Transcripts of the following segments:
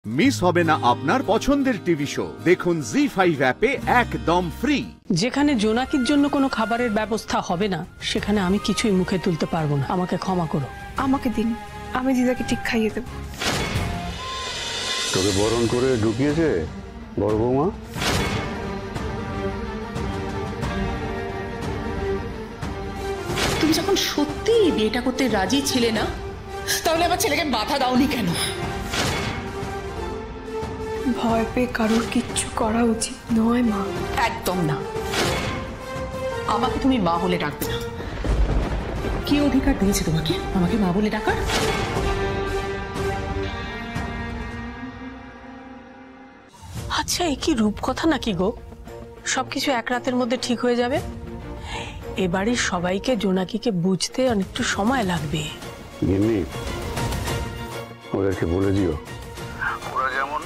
Miss হবে না আপনার পছন্দের টিভি শো। দেখুন জি5 অ্যাপে একদম ফ্রি। যেখানে জোনাকির জন্য কোনো খাবারের ব্যবস্থা হবে না, সেখানে আমি কিছুই মুখে তুলতে পারবো না। আমাকে ক্ষমা করো। আমাকে দিন, আমি দিদাকে ঠিক খাইয়ে দেব। তোকে বরণ করে ঢুকিয়েছে বড় বৌমা? তুমি যখন সত্যি বিয়েটা করতে রাজি ছিলে না, তাহলে আমার ছেলেকে বাধা দাওনি কেন? ভয় পেয়ে কারোর কিচ্ছু করা উচিত নয় মা। একদম না। আমাকে তুমি মা বলে ডাকবে না। কি অধিকার দিয়েছে তোমাকে আমাকে মা বলে ডাকার? আচ্ছা, এ কি রূপকথা নাকি গো? সবকিছু এক রাতের মধ্যে ঠিক হয়ে যাবে? এ বাড়ির সবাইকে জোনাকিকে বুঝতে অনেকটু সময় লাগবে। গিন্নি, ওদেরকে বলে দিও ওরা যেমন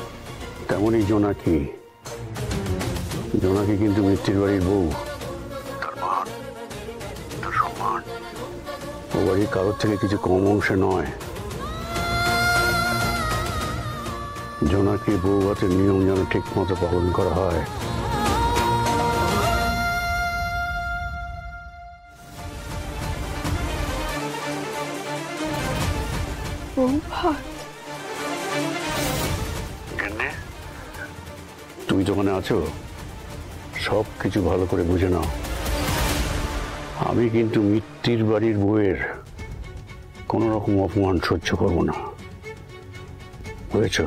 তেমনই জোনাকি। জোনাকি কিন্তু মিত্তির বাড়ির বউ। তার মান, তার সম্মান ও বাড়ির কারোর থেকে কিছু কম অংশে নয়। জোনাকি বউ হাতের নিয়ম যেন ঠিক মতো পালন করা হয়। তুমি যখন আছো সব কিছু ভালো করে বুঝে নাও। আমি কিন্তু মিত্তির বাড়ির বউয়ের কোন রকম অপমান সহ্য করব না, বুঝেছো?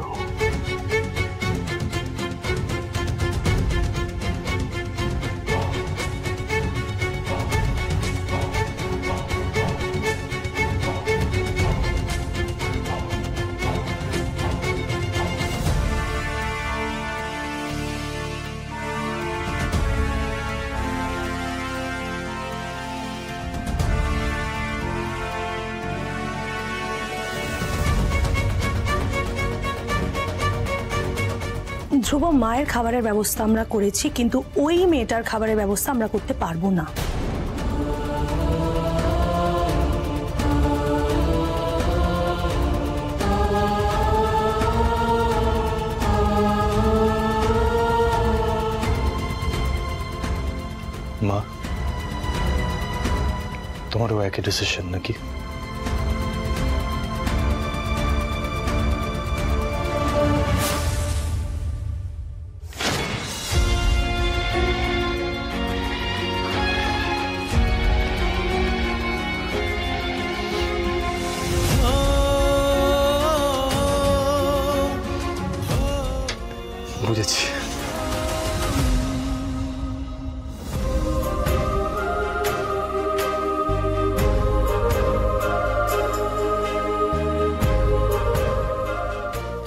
ধ্রুব মায়ের খাবারের ব্যবস্থা আমরা করেছি, কিন্তু ওই মেয়েটার খাবারের ব্যবস্থা আমরা করতে পারবো না। মা, তোমারও একই ডিসিশন নাকি? বুঝেছি।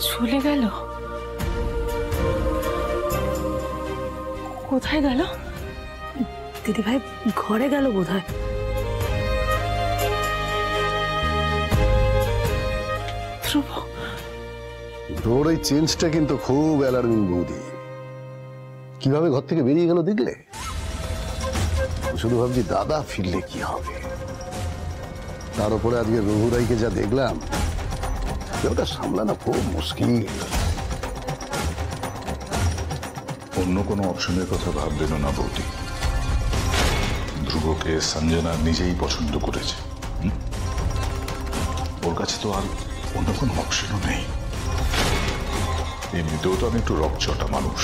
চলে গেল? কোথায় গেল? দিদি ভাই ঘরে গেল বোধহয়। ধ্রুব, তোর এই চেঞ্জটা কিন্তু খুব অ্যালার্মিং বৌদি। কিভাবে ঘর থেকে বেরিয়ে গেল দেখলে? শুধু ভাবছি দাদা ফিরলে কি হবে। তার উপরে আজকে রঘুরাইকে যা দেখলাম, ওটা সামলানো খুব মুশকিল। অন্য কোনো অপশনের কথা ভাববেন না বৌদি। ধ্রুবকে সঞ্জনা নিজেই পছন্দ করেছে। ওর কাছে তো আর অন্য কোনো অপশনও নেই। এমনিতেও তো আমি একটু রকচটা মানুষ।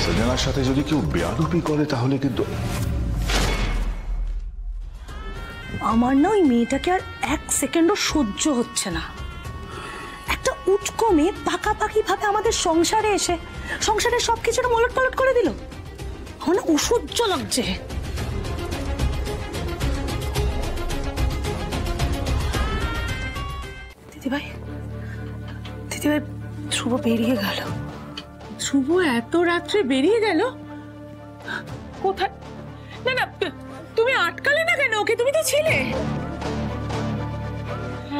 সঞ্জনার সাথে যদি কেউ বেয়াদবি করে তাহলে কিন্তু আমার না ওই মেয়েটাকে আর এক সেকেন্ডও সহ্য হচ্ছে না। একটা উটকো মেয়ে পাকাপাকি ভাবে আমাদের সংসারে এসে সংসারের সবকিছুটা মলট পালট করে দিল। আমার না অসহ্য লাগছে। দিদিভাই, দিদিভাই, ধ্রুব বেরিয়ে গেল। ধ্রুব এত রাত্রে বেরিয়ে গেল? কোথায়? না না, তুমি আটকালে না কেন ওকে? তুমি তো ছিলে।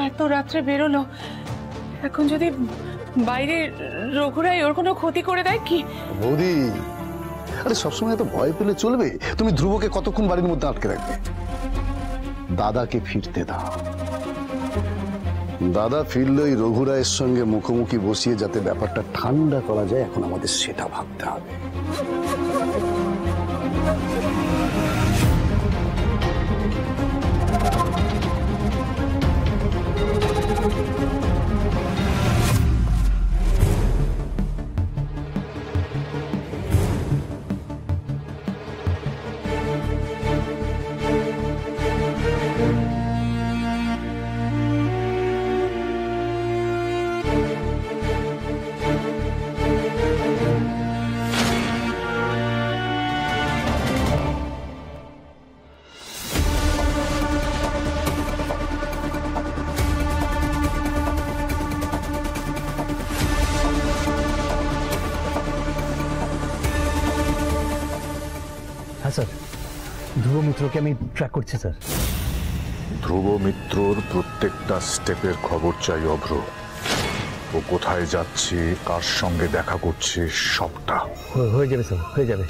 এত রাত্রে বেরোলো, এখন যদি বাইরে রঘুরাই ওর কোনো ক্ষতি করে দেয় কি? বৌদি, আরে সবসময় এত ভয় পেলে চলবে? তুমি ধ্রুবকে কতক্ষণ বাড়ির মধ্যে আটকে রাখবে? দাদাকে ফিরতে দাও। দাদা ফিরলই রঘুরায়ের সঙ্গে মুখোমুখি বসিয়ে যাতে ব্যাপারটা ঠান্ডা করা যায়, এখন আমাদের সেটা ভাবতে হবে। হ্যাঁ স্যার, ধ্রুব মিত্রকে আমি ট্র্যাক করছি স্যার। ধ্রুব মিত্রর প্রত্যেকটা স্টেপের খবর চাই অভ্র। ও কোথায় যাচ্ছে, কার সঙ্গে দেখা করছে, সবটা। হয়ে যাবে স্যার, হয়ে যাবে।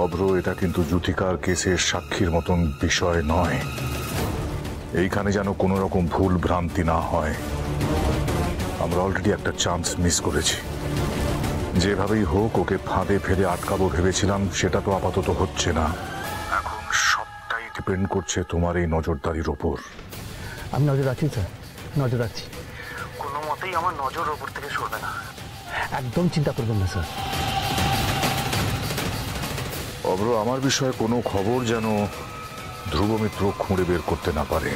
অভ্র, এটা কিন্তু যুথিকার কেসের সাক্ষীর মতন বিষয় নয়। এইখানে যেন কোনো রকম ভুল ভ্রান্তি না হয়। আমরা অলরেডি একটা চান্স মিস করেছি। যেভাবেই হোক ওকে ফাঁদে ফেলে আটকাবো ভেবেছিলাম, সেটা তো আপাতত হচ্ছে না। এখন সবটাই ডিপেন্ড করছে তোমার এই নজরদারির ওপর। আমি নজর রাখছি স্যার, নজর রাখছি। কোনো মতেই আমার নজর ওপর থেকে সরবে না, একদম চিন্তা করবেন না স্যার। অভ্র, আমার বিষয়ে কোনো খবর যেন ধ্রুব মিত্র খুঁড়ে বের করতে না পারে।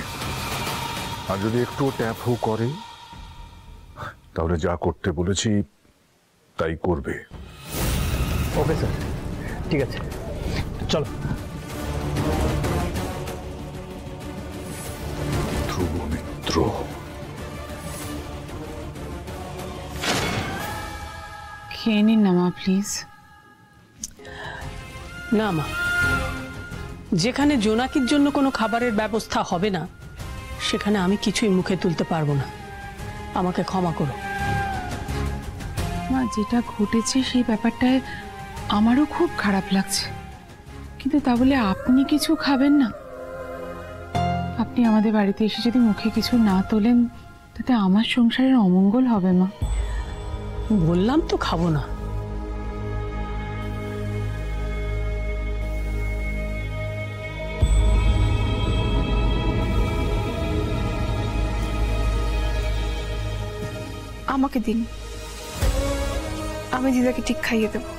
আর যদি একটু ট্যাপও করে, তাহলে যা করতে বলেছি তাই করবে। ওকে স্যার, ঠিক আছে, চলো। ধ্রুব মিত্র, খেয়ে নিন না মা প্লিজ। না মা, যেখানে জোনাকির জন্য কোনো খাবারের ব্যবস্থা হবে না, সেখানে আমি কিছুই মুখে তুলতে পারবো না। আমাকে ক্ষমা করো। মা, যেটা ঘটেছে সেই ব্যাপারটায় আমারও খুব খারাপ লাগছে, কিন্তু তা বলে আপনি কিছু খাবেন না? আপনি আমাদের বাড়িতে এসে যদি মুখে কিছু না তোলেন, তাতে আমার সংসারের অমঙ্গল হবে মা। বললাম তো খাবো না। আমাকে দিন, আমি দিদাকে ঠিক খাইয়ে দেবো।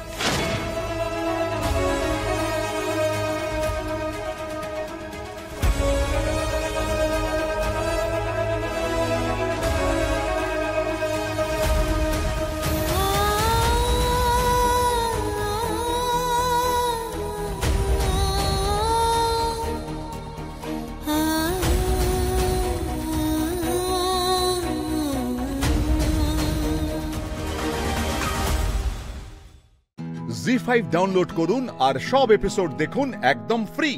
জি5 ডাউনলোড করুন আর সব এপিসোড দেখুন একদম ফ্রি।